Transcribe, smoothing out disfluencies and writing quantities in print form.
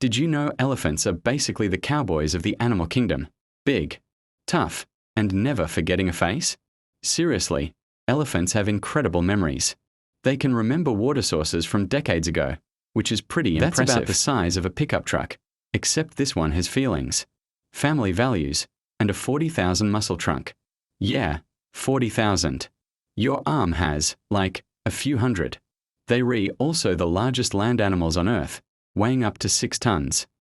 Did you know elephants are basically the cowboys of the animal kingdom? Big, tough, and never forgetting a face? Seriously, elephants have incredible memories. They can remember water sources from decades ago, which is pretty impressive. That's about the size of a pickup truck, except this one has feelings, family values, and a 40,000 muscle trunk. Yeah, 40,000. Your arm has, like, a few hundred. They are also the largest land animals on Earth, weighing up to 6 tons.